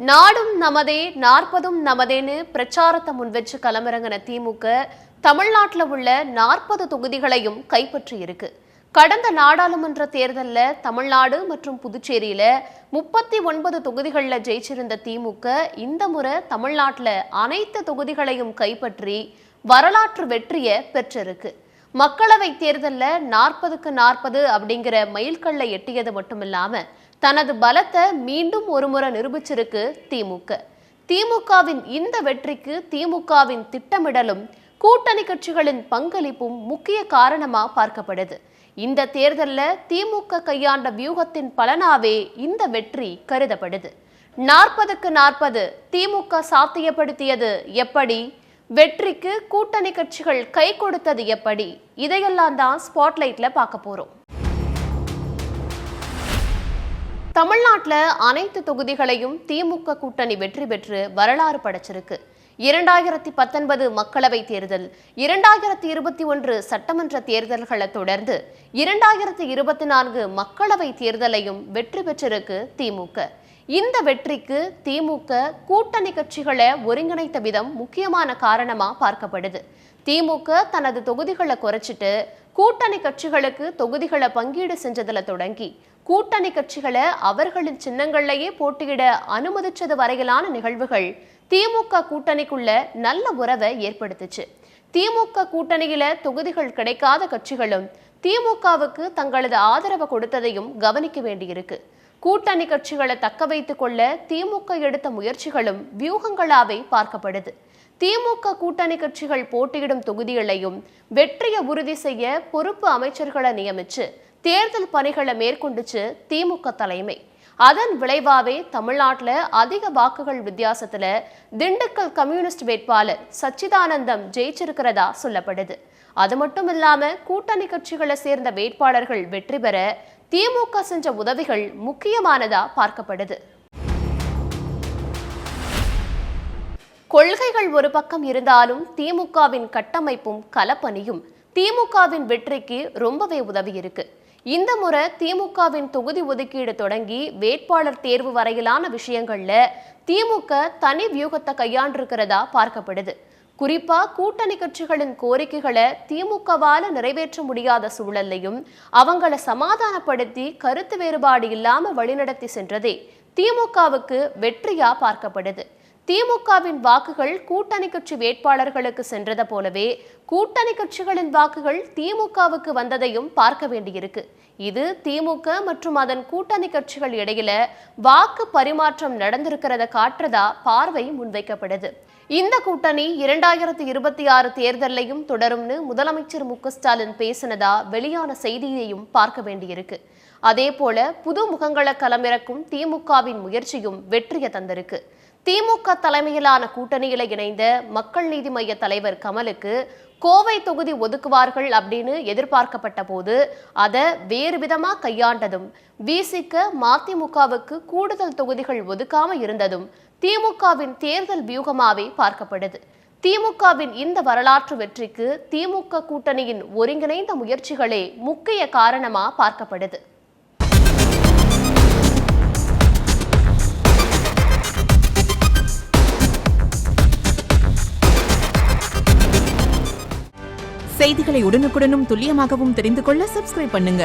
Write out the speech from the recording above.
நாடும் நமதே 40ம் நமதேன்னு பிரச்சாரத்தை முன்வச்சு களமிறங்கின திமுக தமிழ்நாட்டில் உள்ள 40 தொகுதிகளையும் கைப்பற்றி இருக்கு. கடந்த நாடாளுமன்ற தேர்தலில் தமிழ்நாடு மற்றும் புதுச்சேரியில 39 தொகுதிகளில் ஜெயிச்சிருந்த திமுக இந்த முறை தமிழ்நாட்டில் அனைத்து தொகுதிகளையும் கைப்பற்றி வரலாற்று வெற்றியை பெற்றிருக்கு. மக்களவை தேர்தலில் 40க்கு 40 அப்படிங்கிற மைல்கல்லை எட்டியது மட்டுமில்லாம தனது பலத்தை மீண்டும் ஒருமுறை நிரூபிச்சிருக்கு திமுக. திமுகவின் இந்த வெற்றிக்கு திமுகவின் திட்டமிடலும் கூட்டணி கட்சிகளின் பங்களிப்பும் முக்கிய காரணமா பார்க்கப்படுது. இந்த தேர்தலில் திமுக கையாண்ட வியூகத்தின் பலனாவே இந்த வெற்றி கருதப்படுது. 40க்கு 40 திமுக சாத்தியப்படுத்தியது எப்படி, வெற்றிக்கு கூட்டணி கட்சிகள் கை கொடுத்தது எப்படி, இதையெல்லாம் தான் ஸ்பாட்லைட்ல பார்க்க போறோம். தமிழ்நாட்டில் அனைத்து தொகுதிகளையும் திமுக கூட்டணி வெற்றி பெற்று வரலாறு படைச்சிருக்கு. 2019 மக்களவை தேர்தல், 2021 சட்டமன்ற தேர்தல்களை தொடர்ந்து 2024 மக்களவை தேர்தலையும் வெற்றி பெற்றிருக்கு திமுக. இந்த வெற்றிக்கு திமுக கூட்டணி கட்சிகளை ஒருங்கிணைத்த விதம் முக்கியமான காரணமா பார்க்கப்படுது. திமுக தனது தொகுதிகளை குறைச்சிட்டு கூட்டணி கட்சிகளுக்கு தொகுதிகளை பங்கீடு செஞ்சதுல தொடங்கி கூட்டணி கட்சிகளை அவர்களின் சின்னங்கள்லேயே போட்டியிட அனுமதிச்சது வரையிலான நிகழ்வுகள் திமுக கூட்டணிக்குள்ள நல்ல உறவை ஏற்படுத்துச்சு. திமுக கூட்டணியில தொகுதிகள் கிடைக்காத கட்சிகளும் திமுகவுக்கு தங்களது ஆதரவை கொடுத்ததையும் கவனிக்க வேண்டியிருக்கு. கூட்டணி கட்சிகளை தக்க வைத்துக் கொள்ள திமுக எடுத்த முயற்சிகளும் வியூகங்களாவே பார்க்கப்படுது. திமுக கூட்டணி கட்சிகள் போட்டியிடும் தொகுதிகளையும் வெற்றியை உறுதி செய்ய பொறுப்பு அமைச்சர்களை நியமிச்சு தேர்தல் பணிகளை மேற்கொண்டுச்சு திமுக தலைமை. அதன் விளைவாவே தமிழ்நாட்டில் அதிக வாக்குகள் வித்தியாசத்துல திண்டுக்கல் கம்யூனிஸ்ட் வேட்பாளர் சச்சிதானந்தம் ஜெயிச்சிருக்கிறதா சொல்லப்படுது. அது மட்டும் இல்லாம கூட்டணி கட்சிகளை சேர்ந்த வேட்பாளர்கள் வெற்றி பெற திமுக செஞ்ச உதவிகள் முக்கியமானதா பார்க்கப்படுது. கொள்கைகள் ஒரு பக்கம் இருந்தாலும் திமுகவின் கட்டமைப்பும் கலப்பணியும் திமுகவின் வெற்றிக்கு ரொம்பவே உதவி இருக்கு. இந்த முறை திமுகவின் தொகுதி ஒதுக்கீடு தொடங்கி வேட்பாளர் தேர்வு வரையிலான விஷயங்கள்ல திமுக தனி வியூகத்தை கையாண்டிருக்கிறதா பார்க்கப்படுது. குறிப்பா கூட்டணி கட்சிகளின் கோரிக்கைகளை திமுகவால நிறைவேற்ற முடியாத சூழல்லையும் அவங்களை சமாதானப்படுத்தி கருத்து வேறுபாடு இல்லாம வழிநடத்தி சென்றதே திமுகவுக்கு வெற்றியா பார்க்கப்படுது. திமுகவின் வாக்குகள் கூட்டணி கட்சி வேட்பாளர்களுக்கு சென்றதை போலவே கூட்டணி கட்சிகளின் வாக்குகள் திமுகவுக்கு வந்ததையும் பார்க்க வேண்டியிருக்கு. இது திமுக மற்றும் அதன் கூட்டணி கட்சிகள் இடையில வாக்கு பரிமாற்றம் நடந்திருக்கிறத காட்டுறதா பார்வை முன்வைக்கப்படுது. இந்த கூட்டணி 2026 தேர்தலையும் தொடரும்னு முதலமைச்சர் மு.க.ஸ்டாலின் பேசினதா வெளியான செய்தியையும் பார்க்க வேண்டியிருக்கு. அதே போல புது முகங்களை களமிறக்கும் திமுகவின் முயற்சியும் வெற்றியை தந்திருக்கு. திமுக தலைமையிலான கூட்டணியில இணைந்த மக்கள் நீதி மய்ய தலைவர் கமலுக்கு கோவை தொகுதி ஒதுக்குவார்கள் அப்படின்னு எதிர்பார்க்கப்பட்ட போது அதை வேறு விதமா கையாண்டதும் விசிக மதிமுகவுக்கு கூடுதல் தொகுதிகள் ஒதுக்காம இருந்ததும் திமுகவின் தேர்தல் வியூகமாவே பார்க்கப்படுது. திமுகவின் இந்த வரலாற்று வெற்றிக்கு திமுக கூட்டணியின் ஒருங்கிணைந்த முயற்சிகளே முக்கிய காரணமா பார்க்கப்படுது. செய்திகளை உடனுக்குடனும் துல்லியமாகவும் தெரிந்து கொள்ள சப்ஸ்கிரைப் பண்ணுங்க.